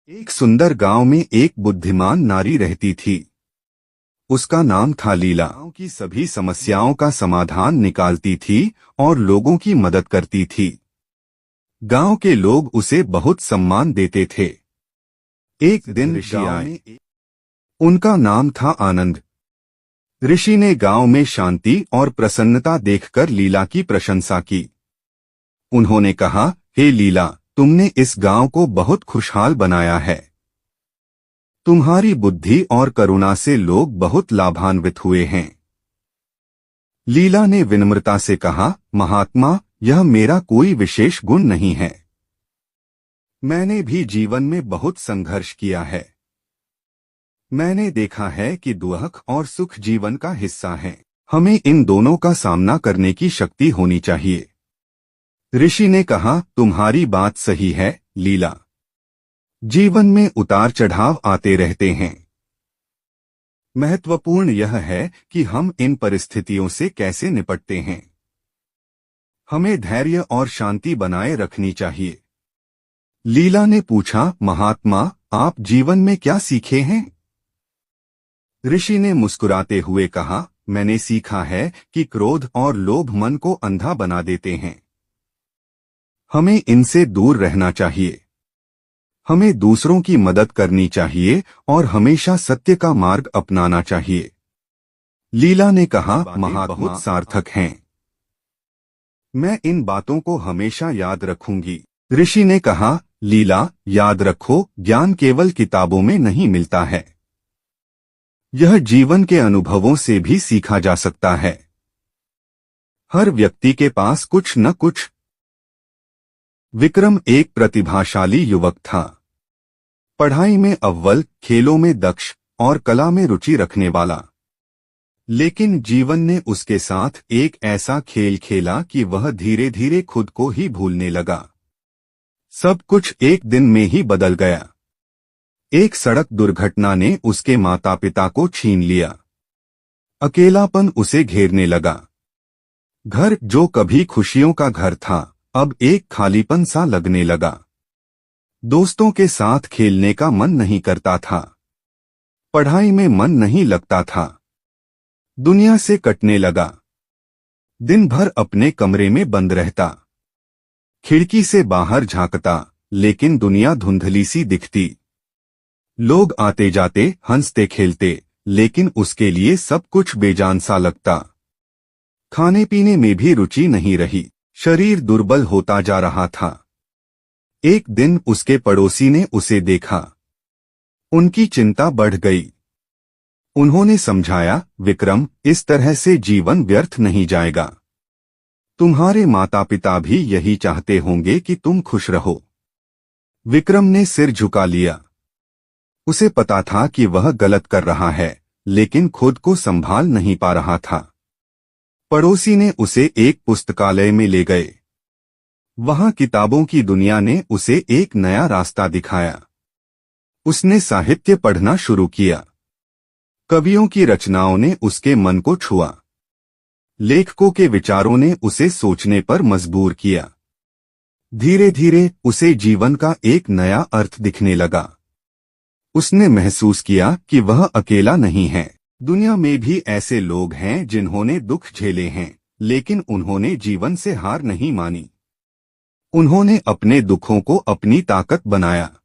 एक सुंदर गांव में एक बुद्धिमान नारी रहती थी। उसका नाम था लीला। गांव की सभी समस्याओं का समाधान निकालती थी और लोगों की मदद करती थी। गांव के लोग उसे बहुत सम्मान देते थे। एक दिन ऋषि आए। उनका नाम था आनंद। ऋषि ने गांव में शांति और प्रसन्नता देखकर लीला की प्रशंसा की। उन्होंने कहा, हे लीला, तुमने इस गांव को बहुत खुशहाल बनाया है। तुम्हारी बुद्धि और करुणा से लोग बहुत लाभान्वित हुए हैं। लीला ने विनम्रता से कहा, महात्मा, यह मेरा कोई विशेष गुण नहीं है। मैंने भी जीवन में बहुत संघर्ष किया है। मैंने देखा है कि दुख और सुख जीवन का हिस्सा है। हमें इन दोनों का सामना करने की शक्ति होनी चाहिए। ऋषि ने कहा, तुम्हारी बात सही है लीला। जीवन में उतार चढ़ाव आते रहते हैं। महत्वपूर्ण यह है कि हम इन परिस्थितियों से कैसे निपटते हैं। हमें धैर्य और शांति बनाए रखनी चाहिए। लीला ने पूछा, महात्मा, आप जीवन में क्या सीखे हैं? ऋषि ने मुस्कुराते हुए कहा, मैंने सीखा है कि क्रोध और लोभ मन को अंधा बना देते हैं। हमें इनसे दूर रहना चाहिए। हमें दूसरों की मदद करनी चाहिए और हमेशा सत्य का मार्ग अपनाना चाहिए। लीला ने कहा, महात्मा बहुत सार्थक हैं। मैं इन बातों को हमेशा याद रखूंगी। ऋषि ने कहा, लीला, याद रखो, ज्ञान केवल किताबों में नहीं मिलता है। यह जीवन के अनुभवों से भी सीखा जा सकता है। हर व्यक्ति के पास कुछ न कुछ। विक्रम एक प्रतिभाशाली युवक था। पढ़ाई में अव्वल, खेलों में दक्ष और कला में रुचि रखने वाला। लेकिन जीवन ने उसके साथ एक ऐसा खेल खेला कि वह धीरे धीरे खुद को ही भूलने लगा। सब कुछ एक दिन में ही बदल गया। एक सड़क दुर्घटना ने उसके माता पिता को छीन लिया। अकेलापन उसे घेरने लगा। घर जो कभी खुशियों का घर था, अब एक खालीपन सा लगने लगा। दोस्तों के साथ खेलने का मन नहीं करता था। पढ़ाई में मन नहीं लगता था। दुनिया से कटने लगा। दिन भर अपने कमरे में बंद रहता। खिड़की से बाहर झांकता, लेकिन दुनिया धुंधली सी दिखती। लोग आते जाते, हंसते खेलते, लेकिन उसके लिए सब कुछ बेजान सा लगता। खाने पीने में भी रुचि नहीं रही। शरीर दुर्बल होता जा रहा था। एक दिन उसके पड़ोसी ने उसे देखा। उनकी चिंता बढ़ गई। उन्होंने समझाया, विक्रम, इस तरह से जीवन व्यर्थ नहीं जाएगा। तुम्हारे माता पिता भी यही चाहते होंगे कि तुम खुश रहो। विक्रम ने सिर झुका लिया। उसे पता था कि वह गलत कर रहा है, लेकिन खुद को संभाल नहीं पा रहा था। पड़ोसी ने उसे एक पुस्तकालय में ले गए। वहां किताबों की दुनिया ने उसे एक नया रास्ता दिखाया। उसने साहित्य पढ़ना शुरू किया। कवियों की रचनाओं ने उसके मन को छुआ। लेखकों के विचारों ने उसे सोचने पर मजबूर किया। धीरे धीरे उसे जीवन का एक नया अर्थ दिखने लगा। उसने महसूस किया कि वह अकेला नहीं है। दुनिया में भी ऐसे लोग हैं जिन्होंने दुख झेले हैं, लेकिन उन्होंने जीवन से हार नहीं मानी। उन्होंने अपने दुखों को अपनी ताकत बनाया।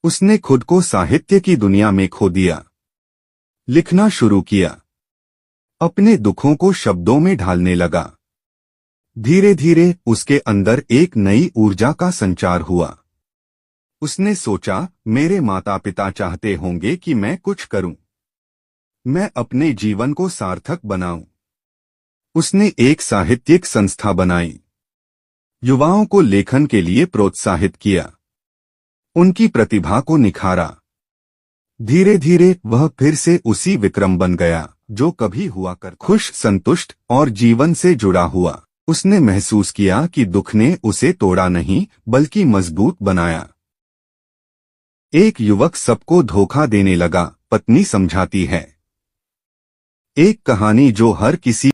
उसने खुद को साहित्य की दुनिया में खो दिया। लिखना शुरू किया। अपने दुखों को शब्दों में ढालने लगा। धीरे धीरे उसके अंदर एक नई ऊर्जा का संचार हुआ। उसने सोचा, मेरे माता पिता चाहते होंगे कि मैं कुछ करूं। मैं अपने जीवन को सार्थक बनाऊं। उसने एक साहित्यिक संस्था बनाई। युवाओं को लेखन के लिए प्रोत्साहित किया। उनकी प्रतिभा को निखारा। धीरे धीरे वह फिर से उसी विक्रम बन गया जो कभी हुआ कर खुश, संतुष्ट और जीवन से जुड़ा हुआ। उसने महसूस किया कि दुख ने उसे तोड़ा नहीं, बल्कि मजबूत बनाया। एक युवक सबको धोखा देने लगा, पत्नी समझाती है। एक कहानी जो हर किसी